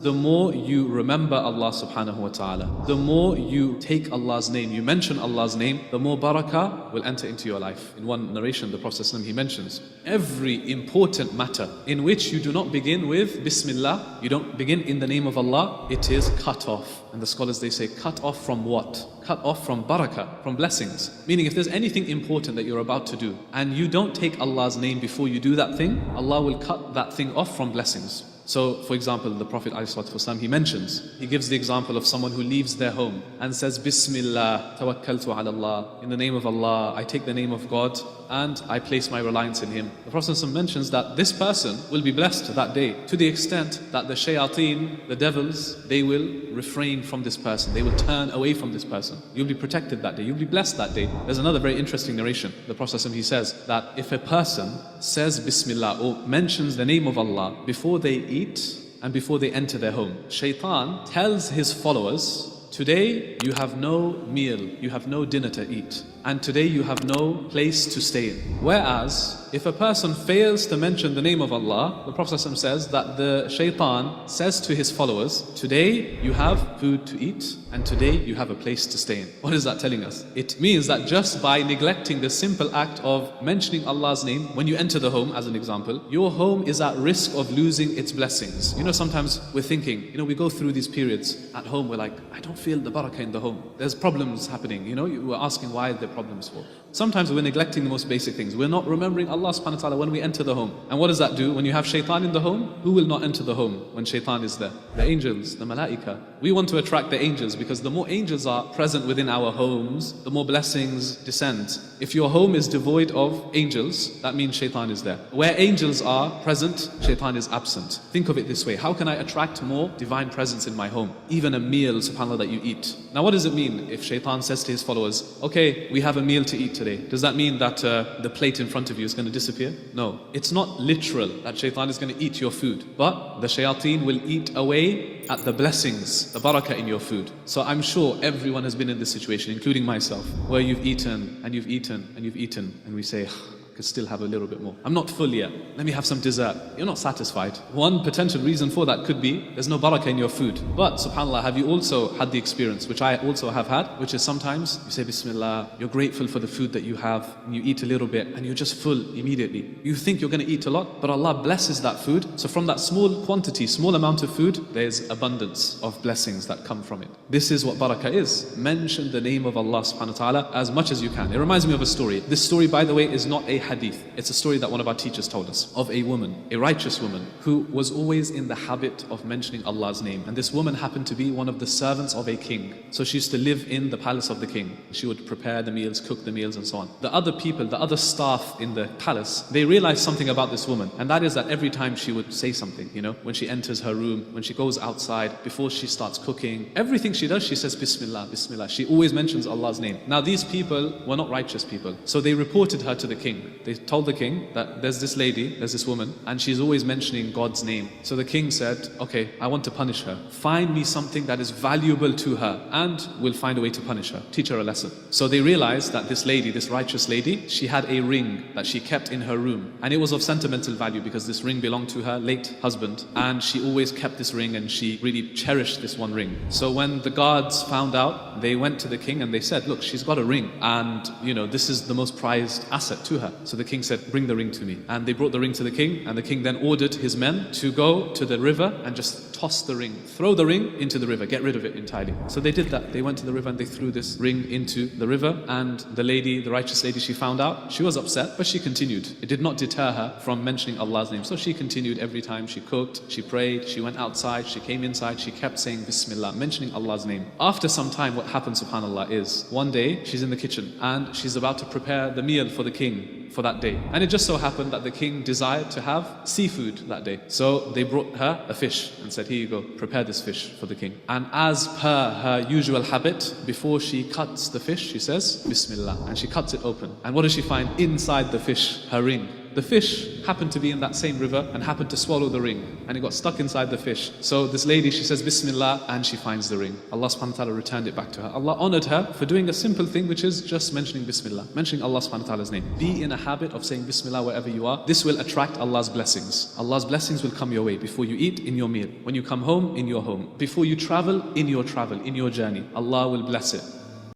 The more you remember Allah subhanahu wa ta'ala, the more you take Allah's name, you mention Allah's name, the more barakah will enter into your life. In one narration, the Prophet ﷺ, he mentions, every important matter in which you do not begin with Bismillah, you don't begin in the name of Allah, it is cut off. And the scholars, they say, cut off from what? Cut off from barakah, from blessings. Meaning if there's anything important that you're about to do, and you don't take Allah's name before you do that thing, Allah will cut that thing off from blessings. So, for example, the Prophet ﷺ, he mentions, he gives the example of someone who leaves their home and says, Bismillah, tawakkaltu ala Allah, in the name of Allah, I take the name of God and I place my reliance in Him. The Prophet ﷺ mentions that this person will be blessed that day to the extent that the shayateen, the devils, they will refrain from this person. They will turn away from this person. You'll be protected that day. You'll be blessed that day. There's another very interesting narration. The Prophet ﷺ, he says that if a person says Bismillah or mentions the name of Allah before they eat and before they enter their home, Shaitan tells his followers, today you have no meal, you have no dinner to eat, and today you have no place to stay in. Whereas, if a person fails to mention the name of Allah, the Prophet ﷺ says that the Shaitan says to his followers, today you have food to eat, and today you have a place to stay in. What is that telling us? It means that just by neglecting the simple act of mentioning Allah's name when you enter the home, as an example, your home is at risk of losing its blessings. You know, sometimes we're thinking, we go through these periods at home, we're like, I don't feel the barakah in the home. There's problems happening, we're asking why there are problems for. Sometimes we're neglecting the most basic things. We're not remembering Allah subhanahu wa ta'ala when we enter the home. And what does that do? When you have shaitan in the home, who will not enter the home when shaitan is there? The angels, the malaika. We want to attract the angels because the more angels are present within our homes, the more blessings descend. If your home is devoid of angels, that means shaitan is there. Where angels are present, shaitan is absent. Think of it this way. How can I attract more divine presence in my home? Even a meal, subhanAllah, that you eat. Now what does it mean if shaitan says to his followers, okay, we have a meal to eat today. Does that mean that the plate in front of you is going to disappear? No. It's not literal that shaitan is going to eat your food. But the shayateen will eat away at the blessings, the barakah in your food. So I'm sure everyone has been in this situation, including myself, where you've eaten and you've eaten and you've eaten, and we say, could still have a little bit more. I'm not full yet. Let me have some dessert. You're not satisfied. One potential reason for that could be there's no barakah in your food. But subhanAllah, have you also had the experience, which I also have had, which is sometimes you say Bismillah, you're grateful for the food that you have, and you eat a little bit, and you're just full immediately. You think you're going to eat a lot, but Allah blesses that food. So from that small quantity, small amount of food, there's abundance of blessings that come from it. This is what barakah is. Mention the name of Allah subhanahu wa ta'ala as much as you can. It reminds me of a story. This story, by the way, is not a hadith. It's a story that one of our teachers told us of a woman, a righteous woman, who was always in the habit of mentioning Allah's name. And this woman happened to be one of the servants of a king. So she used to live in the palace of the king. She would prepare the meals, cook the meals, and so on. The other people, the other staff in the palace, they realized something about this woman. And that is that every time she would say something, when she enters her room, when she goes outside, before she starts cooking, everything she does, she says Bismillah, Bismillah. She always mentions Allah's name. Now these people were not righteous people. So they reported her to the king. They told the king that there's this lady, there's this woman, and she's always mentioning God's name. So the king said, okay, I want to punish her. Find me something that is valuable to her, and we'll find a way to punish her. Teach her a lesson. So they realized that this lady, this righteous lady, she had a ring that she kept in her room. And it was of sentimental value because this ring belonged to her late husband. And she always kept this ring and she really cherished this one ring. So when the guards found out, they went to the king and they said, look, she's got a ring. And, this is the most prized asset to her. So the king said, bring the ring to me. And they brought the ring to the king, and the king then ordered his men to go to the river and just toss the ring, throw the ring into the river, get rid of it entirely. So they did that. They went to the river and they threw this ring into the river, and the lady, the righteous lady, she found out. She was upset, but she continued. It did not deter her from mentioning Allah's name. So she continued every time she cooked, she prayed, she went outside, she came inside, she kept saying Bismillah, mentioning Allah's name. After some time, what happened, subhanAllah, is one day she's in the kitchen and she's about to prepare the meal for the king for that day. And it just so happened that the king desired to have seafood that day. So they brought her a fish and said, here you go, prepare this fish for the king. And as per her usual habit, before she cuts the fish, she says, Bismillah, and she cuts it open. And what does she find inside the fish? Her ring. The fish happened to be in that same river and happened to swallow the ring, and it got stuck inside the fish. So this lady, she says Bismillah, and she finds the ring. Allah subhanahu wa ta'ala returned it back to her. Allah honored her for doing a simple thing, which is just mentioning Bismillah, mentioning Allah subhanahu wa ta'ala's name. Be in a habit of saying Bismillah wherever you are. This will attract Allah's blessings. Allah's blessings will come your way before you eat, in your meal. When you come home, in your home. Before you travel, in your journey. Allah will bless it.